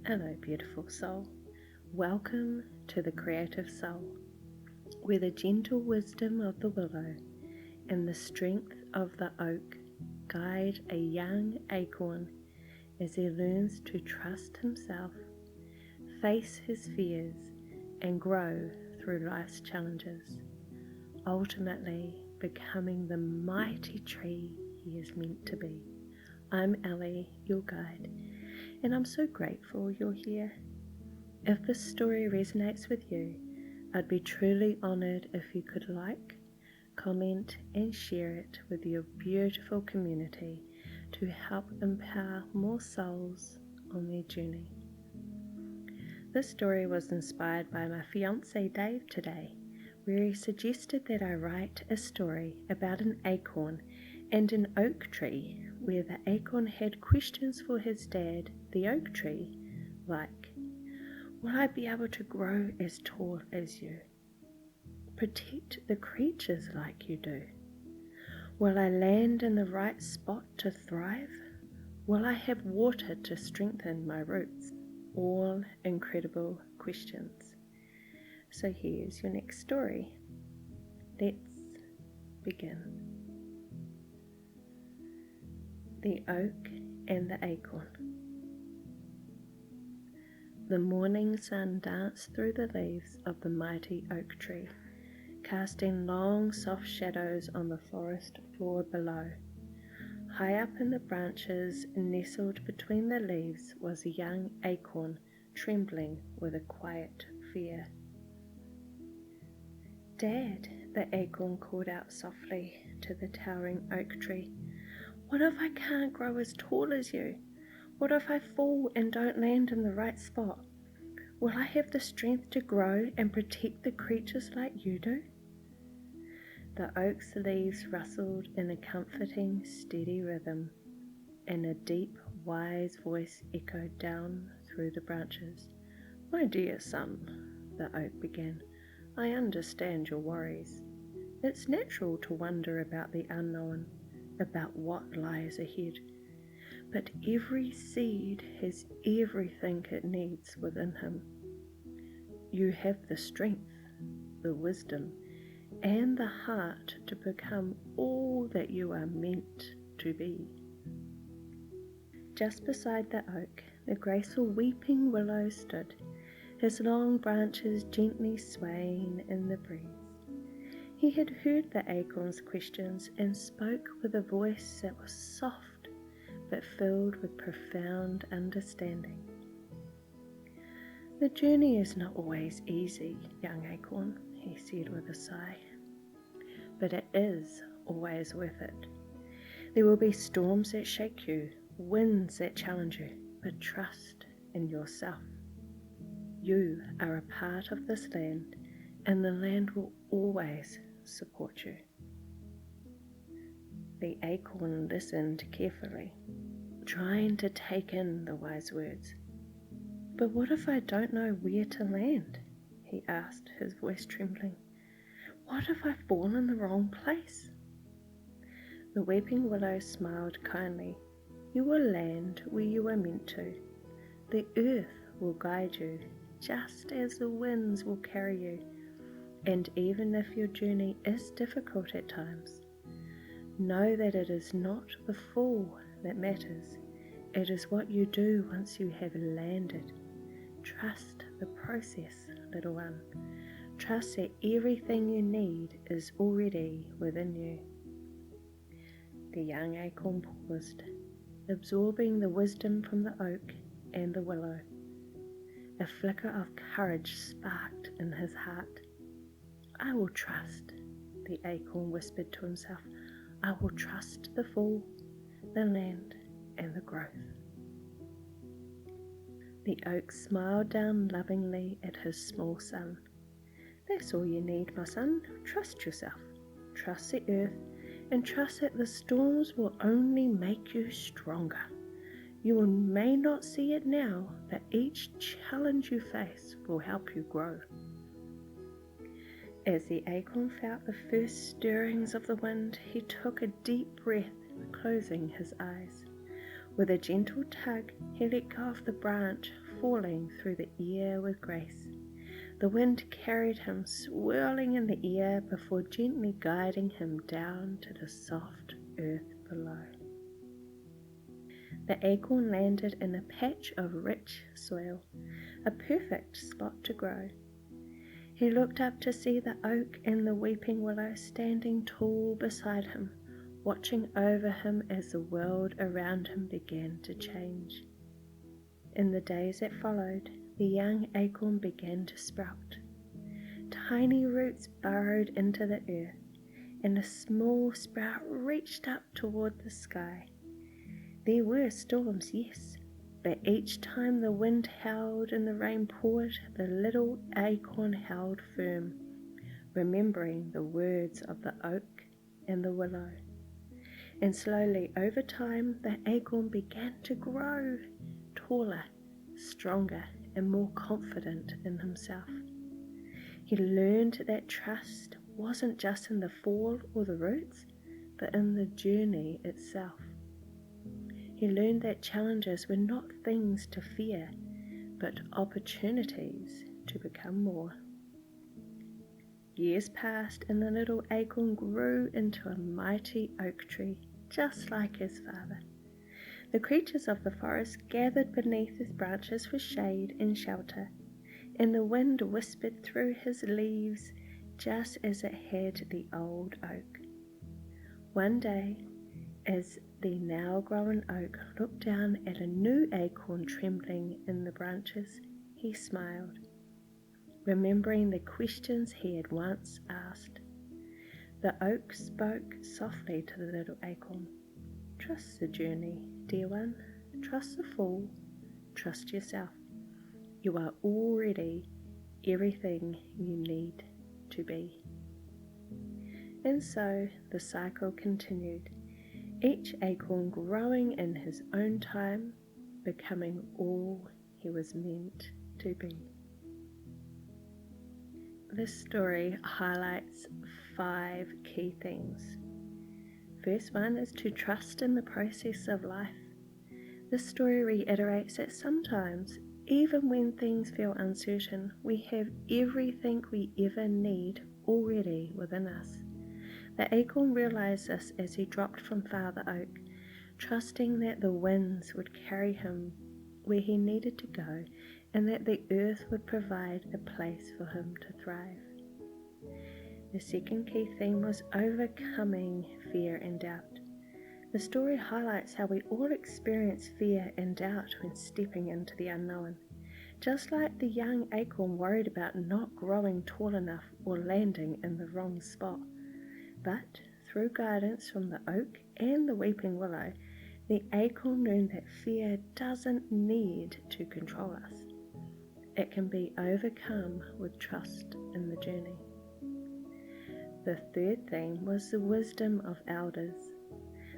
Hello, beautiful soul. Welcome to the creative soul, where the gentle wisdom of the willow and the strength of the oak guide a young acorn as he learns to trust himself, face his fears, and grow through life's challenges, ultimately becoming the mighty tree he is meant to be. I'm Ellie, your guide, and I'm so grateful you're here. If this story resonates with you, I'd be truly honoured if you could like, comment and share it with your beautiful community to help empower more souls on their journey. This story was inspired by my fiancé Dave today, where he suggested that I write a story about an acorn and an oak tree, where the acorn had questions for his dad, the oak tree, like, will I be able to grow as tall as you? Protect the creatures like you do? Will I land in the right spot to thrive? Will I have water to strengthen my roots? All incredible questions. So here's your next story. Let's begin. The Oak and the Acorn. The morning sun danced through the leaves of the mighty oak tree, casting long soft shadows on the forest floor below. High up in the branches, nestled between the leaves, was a young acorn, trembling with a quiet fear. "Dad," the acorn called out softly to the towering oak tree, "what if I can't grow as tall as you? What if I fall and don't land in the right spot? Will I have the strength to grow and protect the creatures like you do?" The oak's leaves rustled in a comforting, steady rhythm, and a deep, wise voice echoed down through the branches. "My dear son," the oak began, "I understand your worries. It's natural to wonder about the unknown, about what lies ahead. But every seed has everything it needs within him. You have the strength, the wisdom, and the heart to become all that you are meant to be." Just beside the oak, the graceful Weeping Willow stood, his long branches gently swaying in the breeze. He had heard the acorn's questions and spoke with a voice that was soft but filled with profound understanding. "The journey is not always easy, young acorn," he said with a sigh, "but it is always worth it. There will be storms that shake you, winds that challenge you, but trust in yourself. You are a part of this land, and the land will always support you." The acorn listened carefully, trying to take in the wise words. "But what if I don't know where to land?" he asked, his voice trembling. "What if I fall in the wrong place?" The Weeping Willow smiled kindly. "You will land where you are meant to. The earth will guide you, just as the winds will carry you. And even if your journey is difficult at times, know that it is not the fall that matters. It is what you do once you have landed. Trust the process, little one. Trust that everything you need is already within you." The young acorn paused, absorbing the wisdom from the oak and the willow. A flicker of courage sparked in his heart. "I will trust," the acorn whispered to himself. "I will trust the fall, the land, and the growth." The oak smiled down lovingly at his small son. "That's all you need, my son. Trust yourself, trust the earth, and trust that the storms will only make you stronger. You may not see it now, but each challenge you face will help you grow." As the acorn felt the first stirrings of the wind, he took a deep breath, closing his eyes. With a gentle tug, he let go of the branch, falling through the air with grace. The wind carried him swirling in the air before gently guiding him down to the soft earth below. The acorn landed in a patch of rich soil, a perfect spot to grow. He looked up to see the oak and the weeping willow standing tall beside him, watching over him as the world around him began to change. In the days that followed, the young acorn began to sprout. Tiny roots burrowed into the earth, and a small sprout reached up toward the sky. There were storms, yes, but each time the wind howled and the rain poured, the little acorn held firm, remembering the words of the oak and the willow. And slowly, over time, the acorn began to grow, taller, stronger, and more confident in himself. He learned that trust wasn't just in the fall or the roots, but in the journey itself. He learned that challenges were not things to fear, but opportunities to become more. Years passed, and the little acorn grew into a mighty oak tree, just like his father. The creatures of the forest gathered beneath his branches for shade and shelter, and the wind whispered through his leaves just as it had the old oak. One day, as the now grown oak looked down at a new acorn trembling in the branches, he smiled, remembering the questions he had once asked. The oak spoke softly to the little acorn. Trust the journey, dear one. Trust the fall. Trust yourself. You are already everything you need to be. And so the cycle continued, each acorn growing in his own time, becoming all he was meant to be. This story highlights 5 key things. First one is to trust in the process of life. This story reiterates that sometimes, even when things feel uncertain, we have everything we ever need already within us. The acorn realized this as he dropped from Father Oak, trusting that the winds would carry him where he needed to go, and that the earth would provide a place for him to thrive. The second key theme was overcoming fear and doubt. The story highlights how we all experience fear and doubt when stepping into the unknown. Just like the young acorn worried about not growing tall enough or landing in the wrong spot. But through guidance from the oak and the weeping willow, the acorn learned that fear doesn't need to control us. It can be overcome with trust in the journey. The third theme was the wisdom of elders.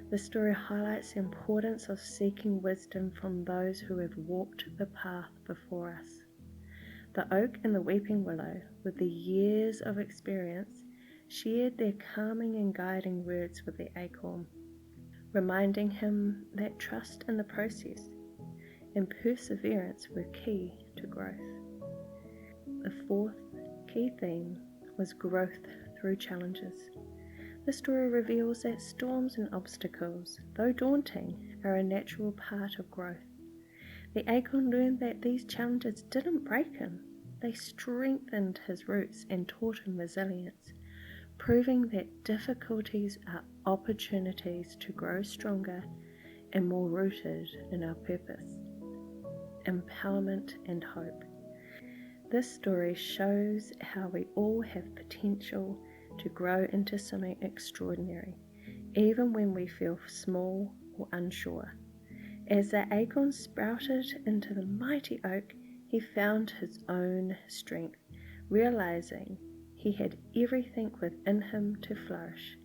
The story highlights the importance of seeking wisdom from those who have walked the path before us. The oak and the weeping willow, with the years of experience, shared their calming and guiding words with the acorn, reminding him that trust in the process and perseverance were key to growth. The fourth key theme was growth through challenges. The story reveals that storms and obstacles, though daunting, are a natural part of growth. The acorn learned that these challenges didn't break him. They strengthened his roots and taught him resilience, proving that difficulties are opportunities to grow stronger and more rooted in our purpose, empowerment, and hope. This story shows how we all have potential to grow into something extraordinary, even when we feel small or unsure. As the acorn sprouted into the mighty oak, he found his own strength, realizing he had everything within him to flourish,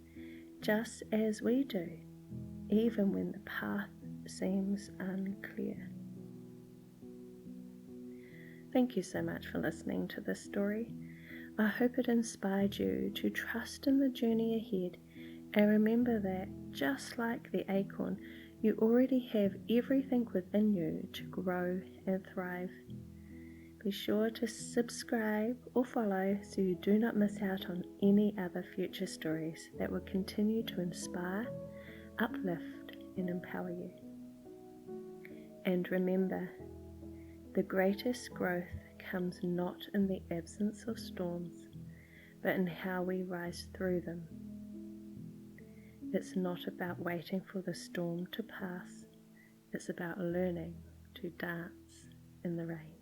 just as we do, even when the path seems unclear. Thank you so much for listening to this story. I hope it inspired you to trust in the journey ahead and remember that, just like the acorn, You already have everything within you to grow and thrive. Be sure to subscribe or follow so you do not miss out on any other future stories that will continue to inspire, uplift, and empower you. And remember, the greatest growth comes not in the absence of storms, but in how we rise through them. It's not about waiting for the storm to pass, it's about learning to dance in the rain.